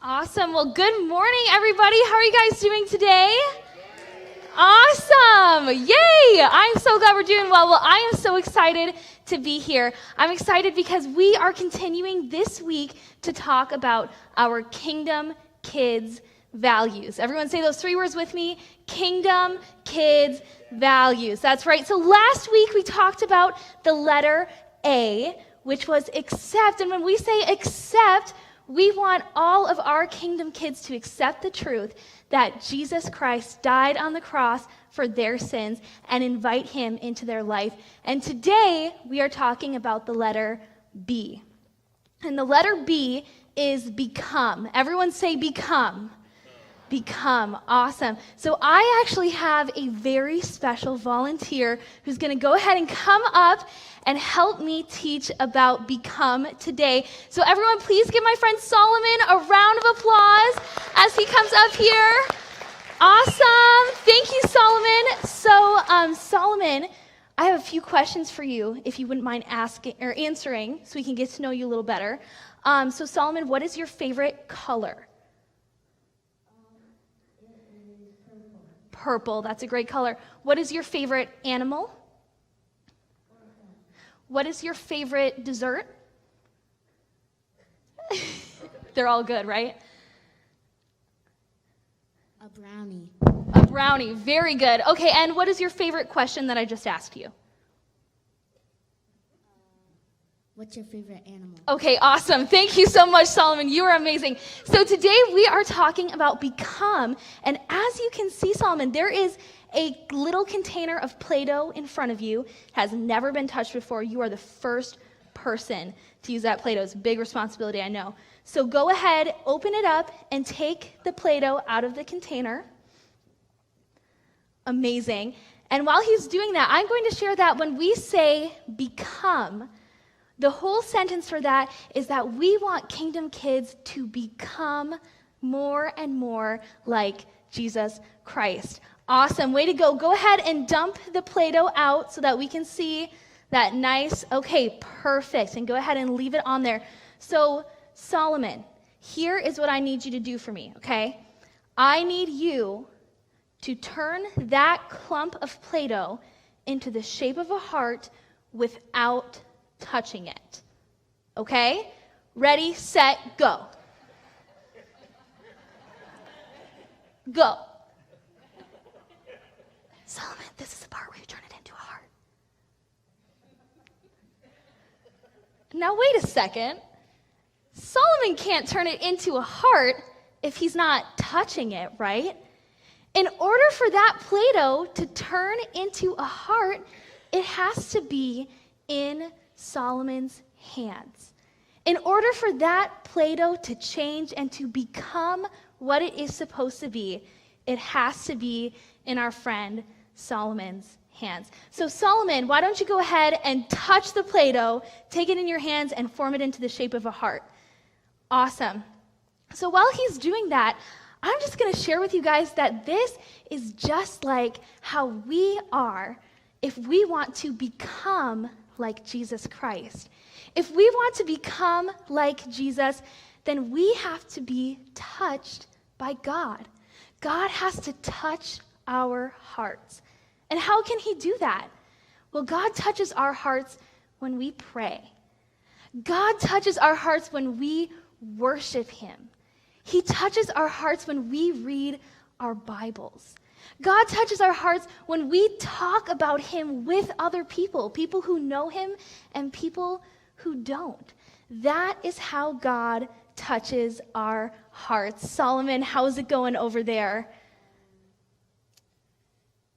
Awesome. Well, good morning, everybody. How are you guys doing today? Awesome. Yay. I'm so glad we're doing well. Well, I am so excited to be here. I'm excited because we are continuing this week to talk about our Kingdom Kids values. Everyone say those three words with me. Kingdom Kids values. That's right. So last week we talked about the letter A, which was accept. And when we say accept, we want all of our kingdom kids to accept the truth that Jesus Christ died on the cross for their sins and invite him into their life. And today we are talking about the letter B. And the letter B is become. Everyone say become. Become. Awesome. So I actually have a very special volunteer who's going to go ahead and come up and help me teach about become today. So everyone, please give my friend Solomon a round of applause as he comes up here. Awesome. Thank you, Solomon. So, Solomon, I have a few questions for you, if you wouldn't mind asking or answering, so we can get to know you a little better. So, Solomon, what is your favorite color? Purple. That's a great color. What is your favorite animal? What is your favorite dessert? They're all good, right? A brownie. A brownie. Very good. Okay, and what is your favorite question that I just asked you? What's your favorite animal? Okay, awesome. Thank you so much, Solomon. You are amazing. So today we are talking about become, and as you can see, Solomon, there is a little container of Play-Doh in front of you. It has never been touched before. You are the first person to use that Play-Doh. It's a big responsibility, I know. So go ahead, open it up, and take the Play-Doh out of the container. Amazing. And while he's doing that, I'm going to share that when we say become, the whole sentence for that is that we want kingdom kids to become more and more like Jesus Christ. Awesome. Way to go. Go ahead and dump the Play-Doh out so that we can see that nice. Okay, perfect. And go ahead and leave it on there. So, Solomon, here is what I need you to do for me, okay? I need you to turn that clump of Play-Doh into the shape of a heart without touching it. Okay? Ready, set, go. Go. Solomon, this is the part where you turn it into a heart. Now wait a second. Solomon can't turn it into a heart if he's not touching it, right? In order for that Play-Doh to turn into a heart, it has to be in Solomon's hands. In order for that Play-Doh to change and to become what it is supposed to be, it has to be in our friend Solomon's hands. So Solomon, why don't you go ahead and touch the Play-Doh, take it in your hands, and form it into the shape of a heart. Awesome. So while he's doing that, I'm just going to share with you guys that this is just like how we are if we want to become like Jesus Christ. If we want to become like Jesus, then we have to be touched by God. God has to touch our hearts. And how can he do that? Well, God touches our hearts when we pray. God touches our hearts when we worship him. He touches our hearts when we read our Bibles. God touches our hearts when we talk about him with other people, people who know him and people who don't. That is how God touches our hearts. Solomon, how's it going over there?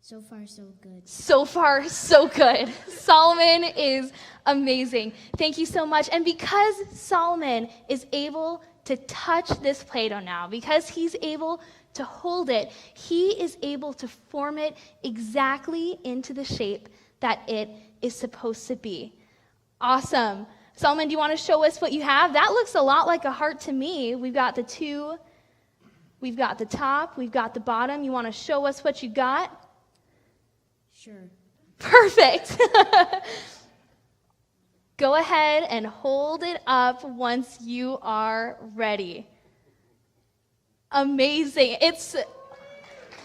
So far, so good. So far, so good. Solomon is amazing. Thank you so much. And because Solomon is able to touch this Play-Doh now, because he's able to hold it, he is able to form it exactly into the shape that it is supposed to be. Awesome. Solomon, do you want to show us what you have? That looks a lot like a heart to me. We've got the two, we've got the top, we've got the bottom. You want to show us what you got? Sure. Perfect. Go ahead and hold it up once you are ready. amazing. Doesn't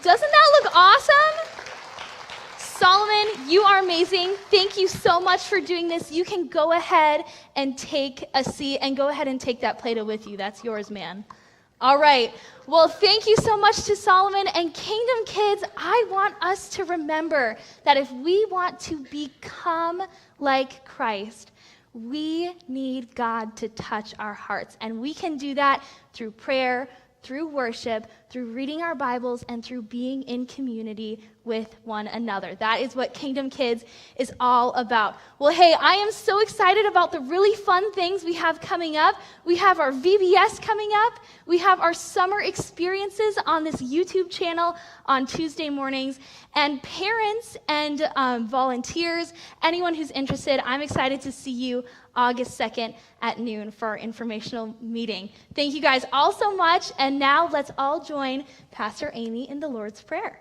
that look awesome? Solomon, you are amazing. Thank you so much for doing this. You can go ahead and take a seat and go ahead and take that Play-Doh with you. That's yours, man. All right. Well, thank you so much to Solomon. And Kingdom Kids, I want us to remember that if we want to become like Christ, we need God to touch our hearts. And we can do that through prayer, through worship, through reading our Bibles, and through being in community with one another. That is what Kingdom Kids is all about. Well, hey, I am so excited about the really fun things we have coming up. We have our VBS coming up. We have our summer experiences on this YouTube channel on Tuesday mornings. And parents and volunteers, anyone who's interested, I'm excited to see you August 2nd at noon for our informational meeting. Thank you guys all so much. And now let's all join Pastor Amy in the Lord's Prayer.